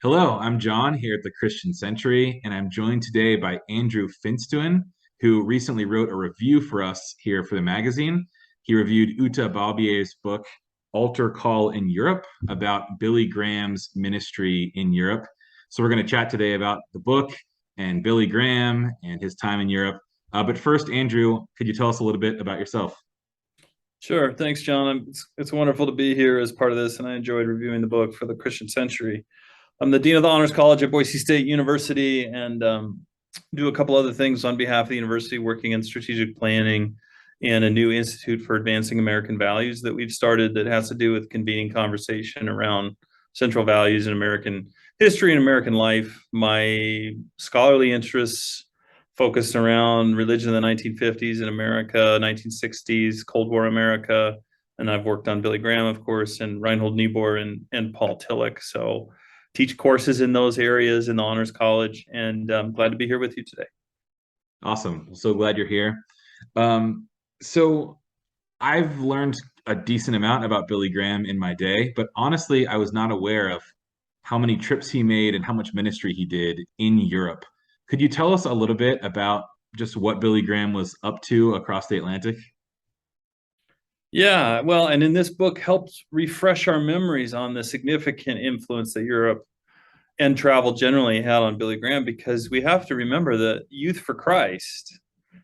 Hello, I'm John here at the Christian Century, and I'm joined today by Andrew Finstuen, who recently wrote a review for us here for the magazine. He reviewed Uta Balbier's book, Altar Call in Europe, about Billy Graham's ministry in Europe. So we're going to chat today about the book and Billy Graham and his time in Europe. But first, Andrew, could you tell us a little bit about yourself? Sure. Thanks, John. It's wonderful to be here as part of this, and I enjoyed reviewing the book for the Christian Century. I'm the Dean of the Honors College at Boise State University and do a couple other things on behalf of the university, working in strategic planning and a new institute for advancing American values that we've started that has to do with convening conversation around central values in American history and American life. My scholarly interests focused around religion in the 1950s in America, 1960s, Cold War America, and I've worked on Billy Graham, of course, and Reinhold Niebuhr and Paul Tillich. So teach courses in those areas in the Honors College, and I'm glad to be here with you today. Awesome. So glad you're here. So I've learned a decent amount about Billy Graham in my day, but honestly, I was not aware of how many trips he made and how much ministry he did in Europe. Could you tell us a little bit about just what Billy Graham was up to across the Atlantic? Yeah, well, and in this book helps refresh our memories on the significant influence that Europe and travel generally had on Billy Graham, because we have to remember that Youth for Christ,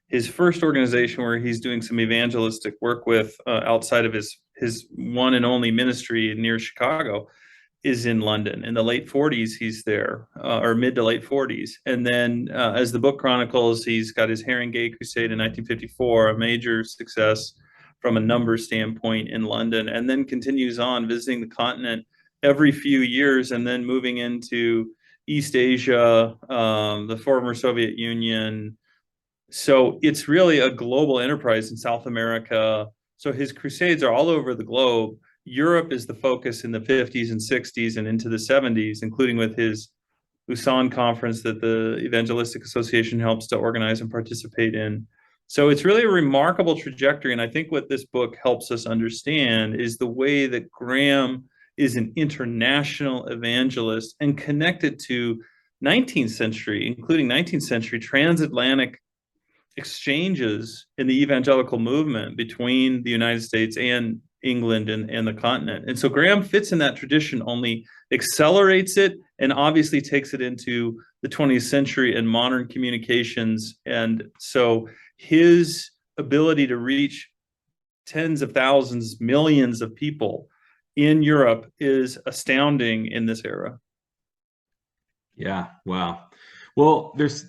his first organization where he's doing some evangelistic work with outside of his one and only ministry near Chicago, is in London. In the late 40s, he's there, or mid to late 40s. And then, as the book chronicles, he's got his Haringey Crusade in 1954, a major success from a numbers standpoint in London, and then continues on visiting the continent every few years, and then moving into East Asia, the former Soviet Union. So it's really a global enterprise in South America. So his crusades are all over the globe. Europe is the focus in the 50s and 60s and into the 70s, including with his Lausanne conference that the Evangelistic Association helps to organize and participate in. So it's really a remarkable trajectory. And I think what this book helps us understand is the way that Graham is an international evangelist and connected to 19th century, including 19th century transatlantic exchanges in the evangelical movement between the United States and England and the continent. And so Graham fits in that tradition, only accelerates it and obviously takes it into the 20th century and modern communications. And so his ability to reach tens of thousands, millions of people in Europe is astounding in this era. Yeah, wow. Well, there's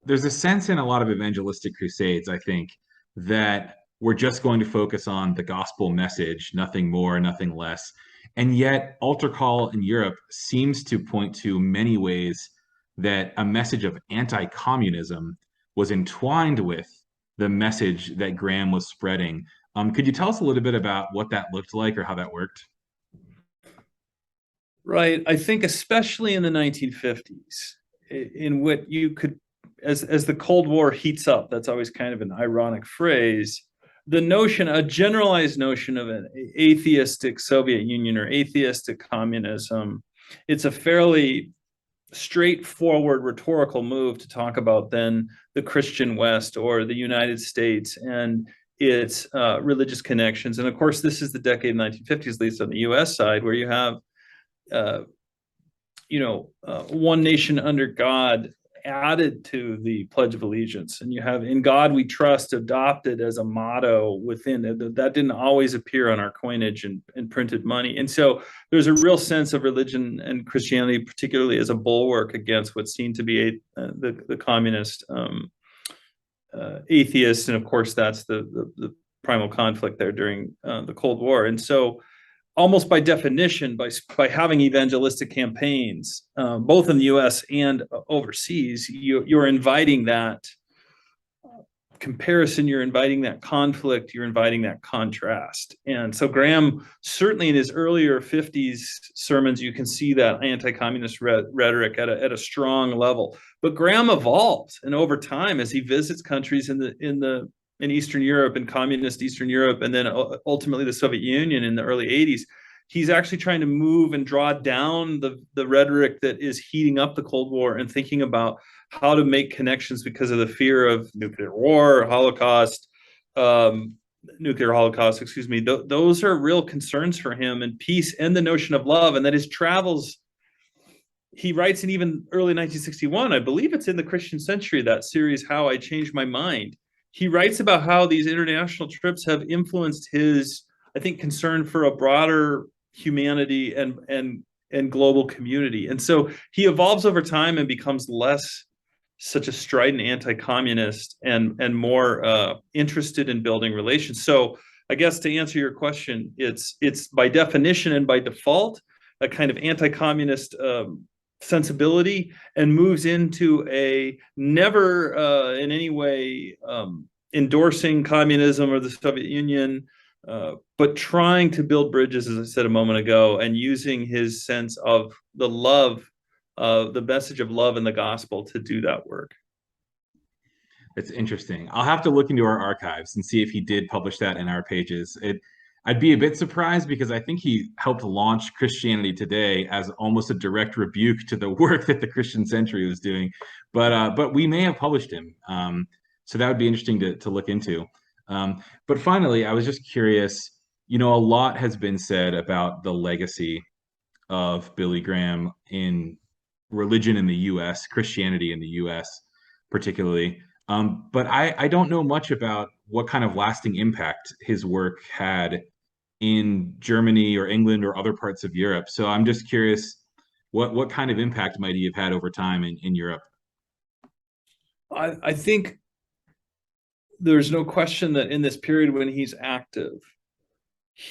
a sense in a lot of evangelistic crusades, I think, that we're just going to focus on the gospel message, nothing more, nothing less. And yet, Altar Call in Europe seems to point to many ways that a message of anti-communism was entwined with the message that Graham was spreading. Could you tell us a little bit about what that looked like or how that worked? Right. I think especially in the 1950s, in what you could, as the Cold War heats up, that's always kind of an ironic phrase, the notion, a generalized notion of an atheistic Soviet Union or atheistic communism, it's a fairly straightforward rhetorical move to talk about then the Christian West or the United States and its religious connections. And of course, this is the decade of the 1950s, at least on the US side, where you have uh, one nation under God added to the Pledge of Allegiance, and you have "In God We Trust" adopted as a motto within it. That didn't always appear on our coinage and printed money, and so there's a real sense of religion and Christianity, particularly as a bulwark against what's seen to be the communist atheists, and of course that's the primal conflict there during the Cold War, and so almost by definition, by having evangelistic campaigns, both in the U.S. and overseas, you're inviting that comparison, you're inviting that conflict, you're inviting that contrast. And so Graham, certainly in his earlier 50s sermons, you can see that anti-communist rhetoric at a strong level. But Graham evolves, and over time, as he visits countries in Eastern Europe and communist Eastern Europe, and then ultimately the Soviet Union in the early 80s, he's actually trying to move and draw down the rhetoric that is heating up the Cold War and thinking about how to make connections because of the fear of nuclear war, Holocaust, nuclear Holocaust, excuse me. Those are real concerns for him, and peace and the notion of love. And that his travels, he writes in even early 1961, I believe it's in the Christian Century, that series, How I Changed My Mind. He writes about how these international trips have influenced his, I think, concern for a broader humanity and global community. And so he evolves over time and becomes less such a strident anti-communist and more interested in building relations. So I guess to answer your question, it's by definition and by default a kind of anti-communist sensibility, and moves into a never in any way endorsing communism or the Soviet Union, but trying to build bridges, as I said a moment ago, and using his sense of the love, the message of love in the gospel to do that work. It's interesting. I'll have to look into our archives and see if he did publish that in our pages. I'd be a bit surprised because I think he helped launch Christianity Today as almost a direct rebuke to the work that the Christian Century was doing. But we may have published him. So that would be interesting to look into. But finally, I was just curious, a lot has been said about the legacy of Billy Graham in religion in the US, Christianity in the US particularly. But I don't know much about what kind of lasting impact his work had in Germany or England or other parts of Europe. So I'm just curious, what kind of impact might he have had over time in Europe? I think there's no question that in this period when he's active,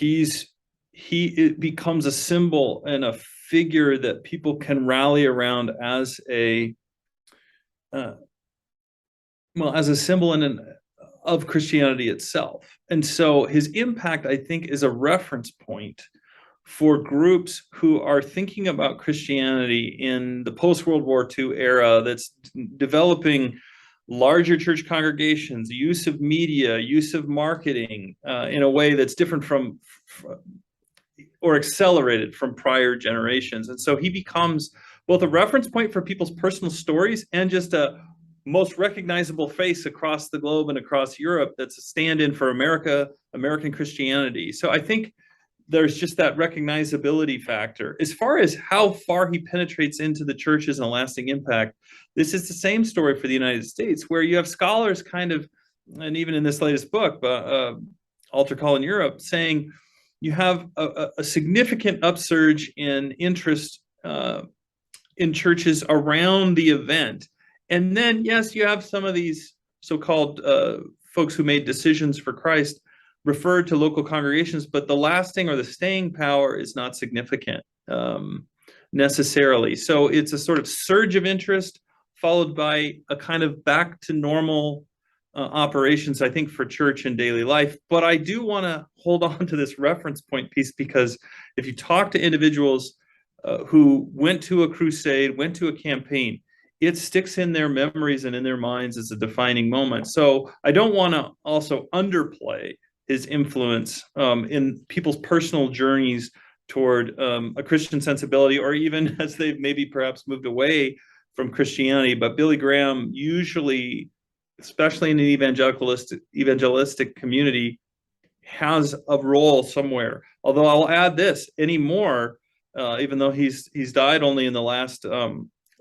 it becomes a symbol and a figure that people can rally around as a as a symbol of Christianity itself. And so his impact, I think, is a reference point for groups who are thinking about Christianity in the post-World War II era that's developing larger church congregations, use of media, use of marketing in a way that's different from or accelerated from prior generations. And so he becomes both a reference point for people's personal stories and just a most recognizable face across the globe and across Europe that's a stand-in for American Christianity. So I think there's just that recognizability factor. As far as how far he penetrates into the churches and a lasting impact, this is the same story for the United States, where you have scholars kind of, and even in this latest book, Altar Call in Europe, saying you have a significant upsurge in interest in churches around the event. And then, yes, you have some of these so-called folks who made decisions for Christ referred to local congregations, but the lasting or the staying power is not significant necessarily. So it's a sort of surge of interest followed by a kind of back to normal operations, I think, for church and daily life. But I do want to hold on to this reference point piece, because if you talk to individuals who went to a crusade, went to a campaign, it sticks in their memories and in their minds as a defining moment. So I don't want to also underplay his influence in people's personal journeys toward a Christian sensibility, or even as they've maybe perhaps moved away from Christianity. But Billy Graham usually, especially in an evangelistic community, has a role somewhere. Although I'll add this, anymore, even though he's died only in the last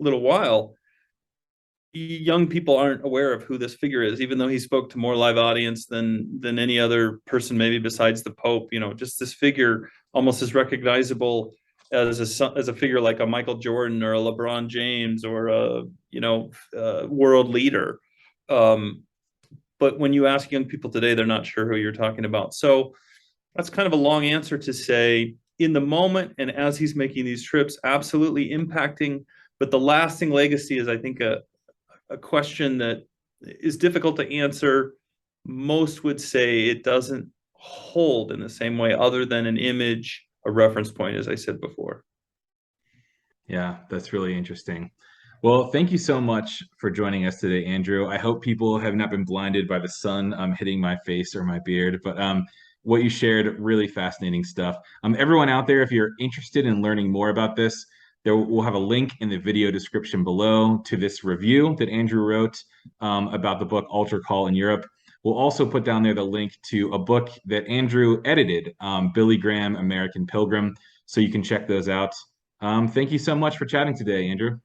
little while, young people aren't aware of who this figure is, even though he spoke to more live audience than any other person, maybe besides the Pope. Just this figure almost as recognizable as a figure like a Michael Jordan or a LeBron James or a world leader. But when you ask young people today, they're not sure who you're talking about. So that's kind of a long answer to say, in the moment and as he's making these trips, absolutely impacting. But the lasting legacy is, I think, a question that is difficult to answer. Most would say it doesn't hold in the same way, other than an image, a reference point, as I said before. Yeah, that's really interesting. Well, thank you so much for joining us today, Andrew. I hope people have not been blinded by the sun hitting my face or my beard, but what you shared, really fascinating stuff. Everyone out there, if you're interested in learning more about this, we'll have a link in the video description below to this review that Andrew wrote about the book Altar Call in Europe. We'll also put down there the link to a book that Andrew edited, Billy Graham, American Pilgrim, so you can check those out. Thank you so much for chatting today, Andrew.